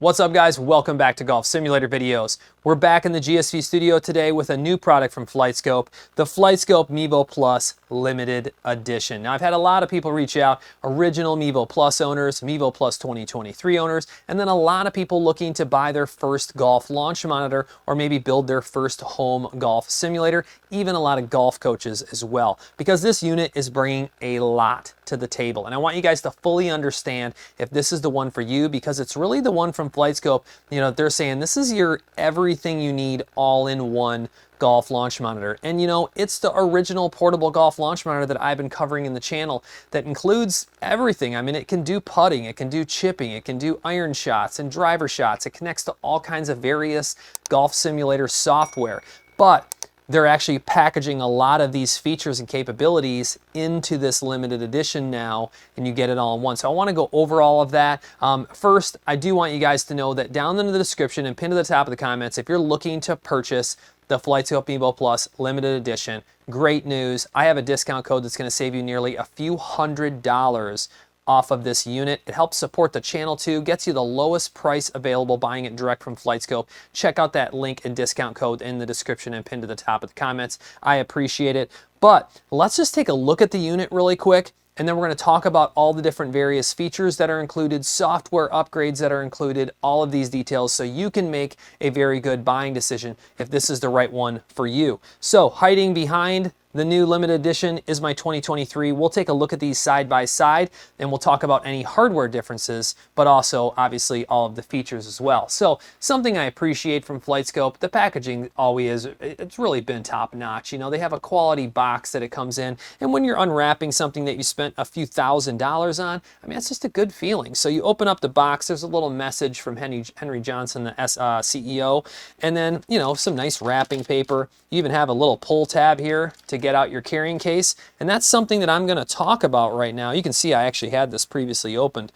What's up, guys? Welcome back to Golf Simulator videos. We're back in the GSV studio today with a new product from Flightscope, the Flightscope Mevo Plus Limited Edition. Now, I've had a lot of people reach out, original Mevo Plus owners, Mevo Plus 2023 owners, and then a lot of people looking to buy their first golf launch monitor or maybe build their first home golf simulator, even a lot of golf coaches as well, because this unit is bringing a lot to the table. And I want you guys to fully understand if this is the one for you, because it's really the one from Flightscope. You know, they're saying this is your everything you need all-in-one golf launch monitor. And you know, it's the original portable golf launch monitor that I've been covering in the channel that includes everything. I mean, it can do putting, it can do chipping, it can do iron shots and driver shots. It connects to all kinds of various golf simulator software. But they're actually packaging a lot of these features and capabilities into this limited edition now, and you get it all in one. So I want to go over all of that. First, I do want you guys to know that down in the description and pinned to the top of the comments, if you're looking to purchase the Flightscope Mevo Plus Limited Edition, great news. I have a discount code that's going to save you nearly a few $100s off of this unit. It helps support the channel too, gets you the lowest price available buying it direct from Flightscope. Check out that link and discount code in the description and pinned to the top of the comments. I appreciate it. But let's just take a look at the unit really quick, and then we're going to talk about all the different various features that are included, software upgrades that are included, all of these details, so you can make a very good buying decision if this is the right one for you. So hiding behind the new limited edition is my 2023. We'll take a look at these side by side, and we'll talk about any hardware differences, but also obviously all of the features as well. So something I appreciate from Flightscope, the packaging always is, it's really been top notch. You know, they have a quality box that it comes in, and when you're unwrapping something that you spent a few $1,000s on, I mean, it's just a good feeling. So you open up the box, there's a little message from Henry Johnson, the CEO, and then, you know, some nice wrapping paper. You even have a little pull tab here to get out your carrying case, and that's something that I'm going to talk about right now. You can see I actually had this previously opened.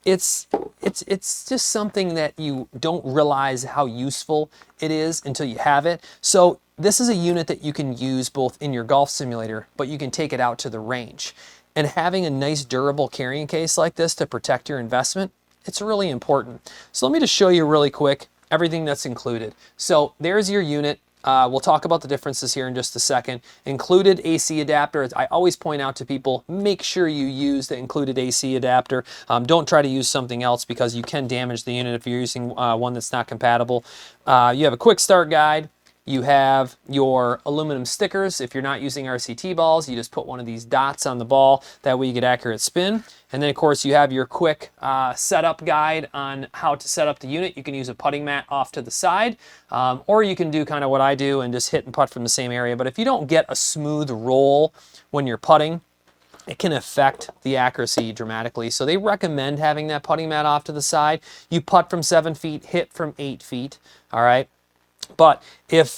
It's just something that you don't realize how useful it is until you have it. So this is a unit that you can use both in your golf simulator, but you can take it out to the range. And having a nice durable carrying case like this to protect your investment, it's really important. So let me just show you really quick everything that's included. So there's your unit. We'll talk about the differences here in just a second. Included AC adapter. I always point out to people, make sure you use the included AC adapter. Don't try to use something else because you can damage the unit if you're using one that's not compatible. You have a quick start guide. You have your aluminum stickers. If you're not using RCT balls, you just put one of these dots on the ball. That way you get accurate spin. And then, of course, you have your quick setup guide on how to set up the unit. You can use a putting mat off to the side, or you can do kind of what I do and just hit and putt from the same area. But if you don't get a smooth roll when you're putting, it can affect the accuracy dramatically. So they recommend having that putting mat off to the side. You putt from 7 feet, hit from 8 feet, all right? But if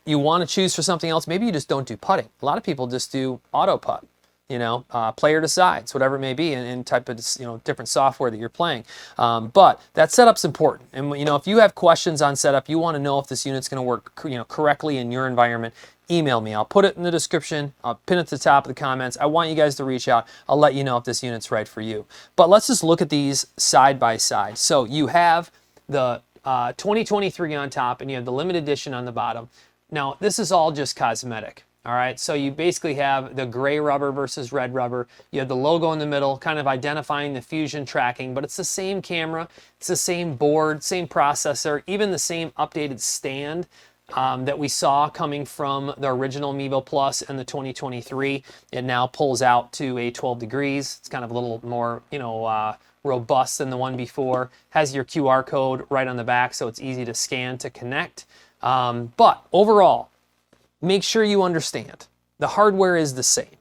you want to choose for something else, maybe you just don't do putting. A lot of people just do auto putt, you know, player decides, whatever it may be, and type of, you know, different software that you're playing. But that setup's important. And, you know, if you have questions on setup, you want to know if this unit's going to work, you know, correctly in your environment, email me. I'll put it in the description. I'll pin it to the top of the comments. I want you guys to reach out. I'll let you know if this unit's right for you. But let's just look at these side by side. So you have the 2023 on top, and you have the limited edition on the bottom. Now, this is all just cosmetic, all right? So you basically have the gray rubber versus red rubber. You have the logo in the middle, kind of identifying the fusion tracking, but it's the same camera, it's the same board, same processor, even the same updated stand that we saw coming from the original Mevo Plus and the 2023. It now pulls out to a 12 degrees. It's kind of a little more, you know, robust than the one before. Has your QR code right on the back, so it's easy to scan to connect. But overall, make sure you understand the hardware is the same.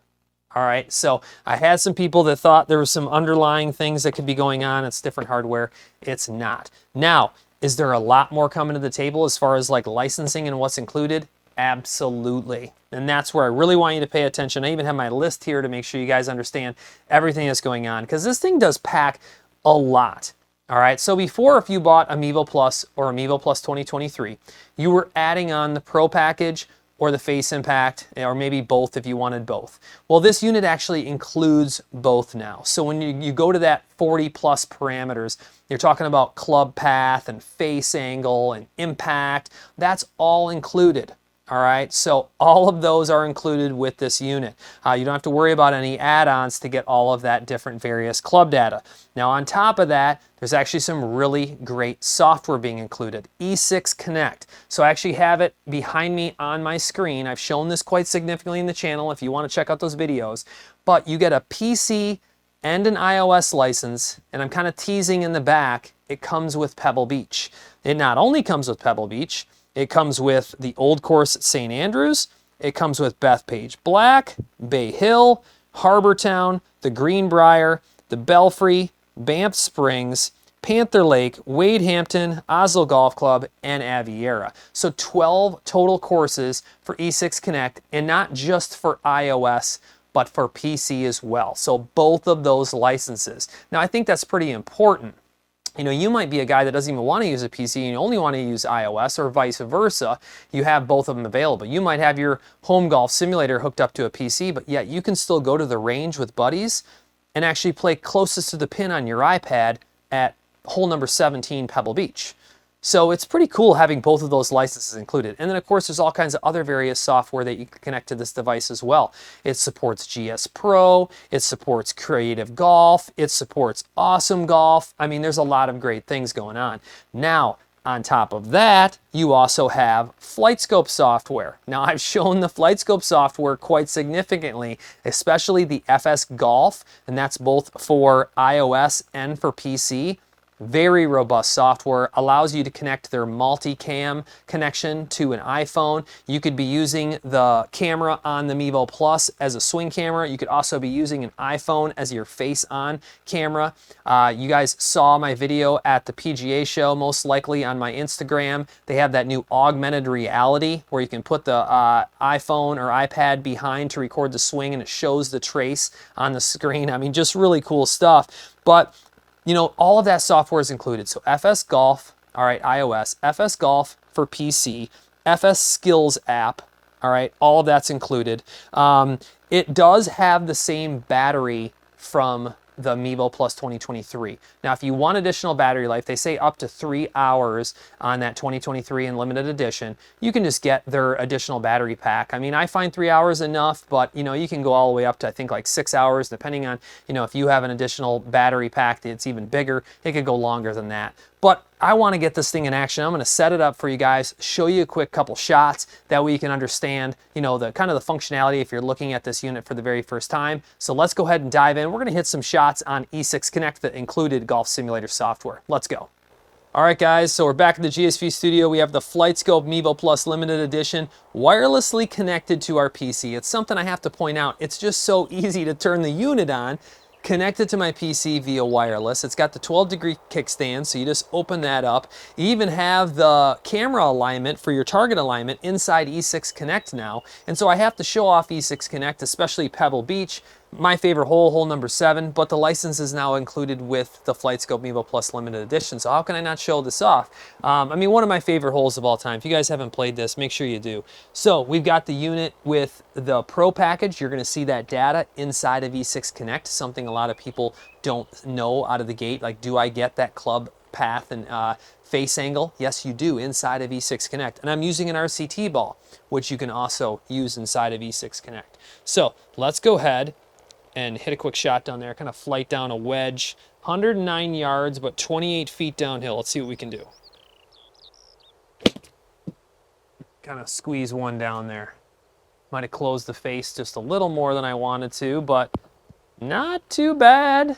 All right, so I had some people that thought there were some underlying things that could be going on. It's different hardware. It's not. Now, is there a lot more coming to the table as far as like licensing and what's included? Absolutely. And that's where I really want you to pay attention. I even have my list here to make sure you guys understand everything that's going on, because this thing does pack a lot. All right, so before, if you bought a Mevo Plus or a Mevo Plus 2023, you were adding on the Pro package or the face impact, or maybe both if you wanted both. Well, this unit actually includes both now. So when you go to that 40 plus parameters, you're talking about club path and face angle and impact. That's all included. All right, so all of those are included with this unit. You don't have to worry about any add-ons to get all of that different various club data. Now on top of that, there's actually some really great software being included. E6 Connect. So I actually have it behind me on my screen. I've shown this quite significantly in the channel if you want to check out those videos. But you get a PC and an iOS license, and I'm kind of teasing in the back, it comes with Pebble Beach. It not only comes with Pebble Beach, it comes with the Old Course at St. Andrews. It comes with Bethpage Black, Bay Hill, Harbortown, the Greenbrier, the Belfry, Banff Springs, Panther Lake, Wade Hampton, Oslo Golf Club, and Aviera. So 12 total courses for E6 Connect, and not just for iOS, but for PC as well. So both of those licenses. Now I think that's pretty important. You know, you might be a guy that doesn't even want to use a PC and you only want to use iOS, or vice versa. You have both of them available. You might have your home golf simulator hooked up to a PC, but yet you can still go to the range with buddies and actually play closest to the pin on your iPad at hole number 17 Pebble Beach. So it's pretty cool having both of those licenses included. And then of course there's all kinds of other various software that you can connect to this device as well. It supports GS Pro, it supports Creative Golf, it supports Awesome Golf. I mean, there's a lot of great things going on. Now, on top of that, you also have Flightscope software. Now, I've shown the Flightscope software quite significantly, especially the FS Golf, and that's both for iOS and for PC. Very robust software, allows you to connect their multicam connection to an iPhone. You could be using the camera on the Mevo Plus as a swing camera. You could also be using an iPhone as your face-on camera. You guys saw my video at the PGA show, most likely on my Instagram. They have that new augmented reality where you can put the iPhone or iPad behind to record the swing and it shows the trace on the screen. I mean, just really cool stuff. But you know, all of that software is included. So FS Golf, all right, iOS, FS Golf for PC, FS Skills app, all right, all of that's included. It does have the same battery from the Mevo Plus 2023. Now, if you want additional battery life, they say up to 3 hours on that 2023 and limited edition. You can just get their additional battery pack. I mean, I find 3 hours enough, but you know, you can go all the way up to, I think, like 6 hours, depending on, you know, if you have an additional battery pack that's even bigger, it could go longer than that. But I want to get this thing in action. I'm going to set it up for you guys, show you a quick couple shots. That way you can understand, you know, the kind of the functionality if you're looking at this unit for the very first time. So let's go ahead and dive in. We're going to hit some shots on E6 Connect that included golf simulator software. Let's go. All right, guys, so we're back in the GSV studio. We have the Flightscope Mevo Plus Limited Edition wirelessly connected to our PC. It's something I have to point out. It's just so easy to turn the unit on, connected to my PC via wireless. It's got the 12-degree kickstand, so you just open that up. You even have the camera alignment for your target alignment inside E6 Connect now. And so I have to show off E6 Connect, especially Pebble Beach, my favorite hole, hole number 7, but the license is now included with the Flightscope Mevo Plus Limited Edition, so how can I not show this off? I mean, one of my favorite holes of all time. If you guys haven't played this, make sure you do. So we've got the unit with the Pro package. You're going to see that data inside of E6 Connect, something a lot of people don't know out of the gate. Like, do I get that club path and face angle? Yes, you do inside of E6 Connect. And I'm using an RCT ball, which you can also use inside of E6 Connect. So let's go ahead and hit a quick shot down there, kind of flight down a wedge, 109 yards, but 28 feet downhill. Let's see what we can do. Kind of squeeze one down there. Might have closed the face just a little more than I wanted to, but not too bad.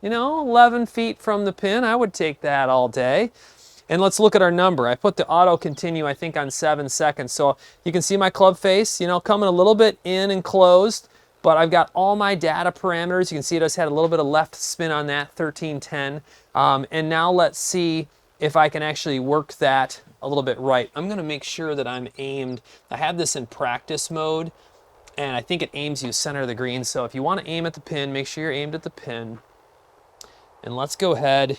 You know, 11 feet from the pin, I would take that all day. And let's look at our number. I put the auto continue, I think, on 7 seconds. So you can see my club face, you know, coming a little bit in and closed. But I've got all my data parameters. You can see it just had a little bit of left spin on that, 1310. And now let's see if I can actually work that a little bit right. I'm going to make sure that I'm aimed. I have this in practice mode, and I think it aims you center of the green. So if you want to aim at the pin, make sure you're aimed at the pin. And let's go ahead,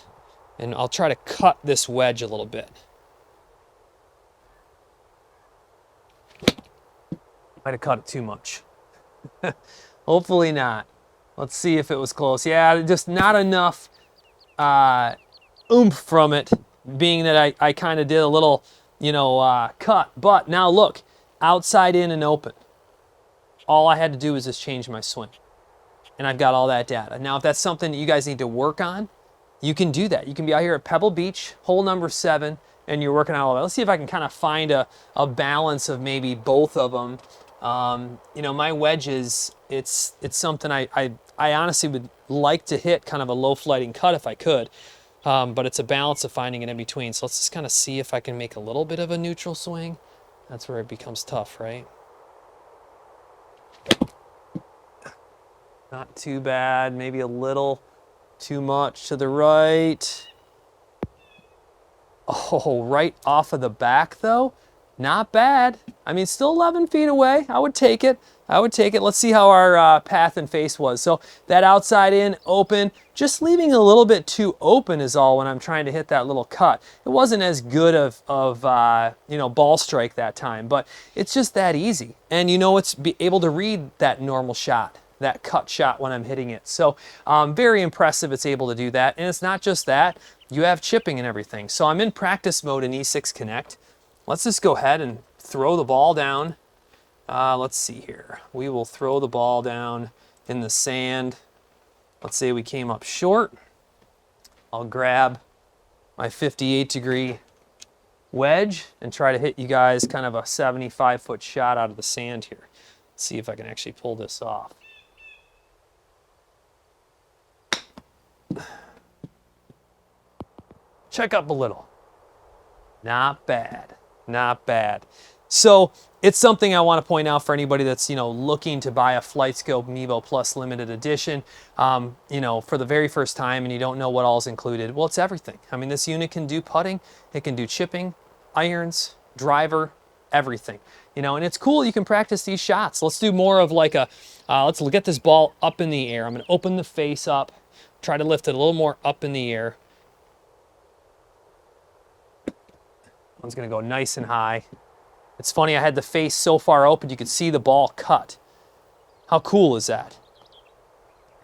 and I'll try to cut this wedge a little bit. Might have cut it too much. Hopefully not. Let's see if it was close. Yeah, just not enough oomph from it, being that I kind of did a little, cut. But now look, outside in and open. All I had to do was just change my swing. And I've got all that data. Now, if that's something that you guys need to work on, you can do that. You can be out here at Pebble Beach, hole number 7, and you're working on all that. Let's see if I can kind of find a balance of maybe both of them. My wedges, it's something I honestly would like to hit kind of a low flighting cut if I could. But it's a balance of finding it in between. So let's just kind of see if I can make a little bit of a neutral swing. That's where it becomes tough, right? Not too bad, maybe a little too much to the right. Oh, right off of the back though. Not bad. I mean, still 11 feet away. I would take it. I would take it. Let's see how our path and face was. So that outside in, open, just leaving a little bit too open is all when I'm trying to hit that little cut. It wasn't as good of ball strike that time, but it's just that easy. And it's be able to read that normal shot, that cut shot when I'm hitting it. So very impressive it's able to do that. And it's not just that, you have chipping and everything. So I'm in practice mode in E6 Connect. Let's just go ahead and throw the ball down. Let's see here. We will throw the ball down in the sand. Let's say we came up short. I'll grab my 58-degree wedge and try to hit you guys kind of a 75-foot shot out of the sand here. Let's see if I can actually pull this off. Check up a little. Not bad. Not bad. So it's something I want to point out for anybody that's, looking to buy a Flightscope Mevo Plus Limited Edition, for the very first time and you don't know what all is included. Well, it's everything. I mean, this unit can do putting, it can do chipping, irons, driver, everything. And it's cool, you can practice these shots. Let's do more of like let's get this ball up in the air. I'm going to open the face up, try to lift it a little more up in the air. One's going to go nice and high. It's funny, I had the face so far open you could see the ball cut. How cool is that?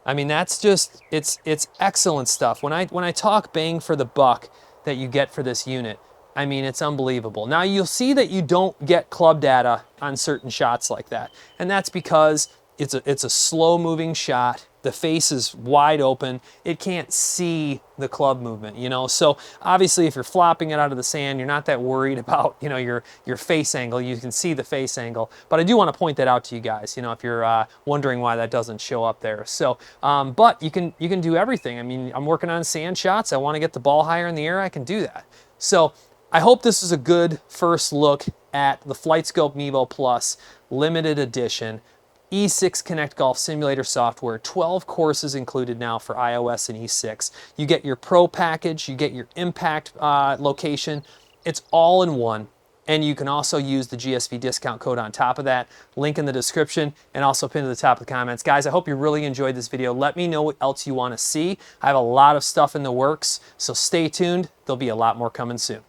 I mean, that's just, it's excellent stuff. When I talk bang for the buck that you get for this unit, I mean, it's unbelievable. Now, you'll see that you don't get club data on certain shots like that. And that's because it's a slow-moving shot. The face is wide open. It can't see the club movement, So obviously, if you're flopping it out of the sand, you're not that worried about, your face angle. You can see the face angle. But I do want to point that out to you guys, if you're wondering why that doesn't show up there. So, but you can do everything. I mean, I'm working on sand shots. I want to get the ball higher in the air. I can do that. So I hope this is a good first look at the Flightscope Mevo Plus Limited Edition. E6 Connect Golf Simulator software, 12 courses included now for iOS and E6. You get your Pro package, you get your Impact location. It's all in one. And you can also use the GSV discount code on top of that. Link in the description and also pinned to the top of the comments. Guys, I hope you really enjoyed this video. Let me know what else you want to see. I have a lot of stuff in the works, so stay tuned. There'll be a lot more coming soon.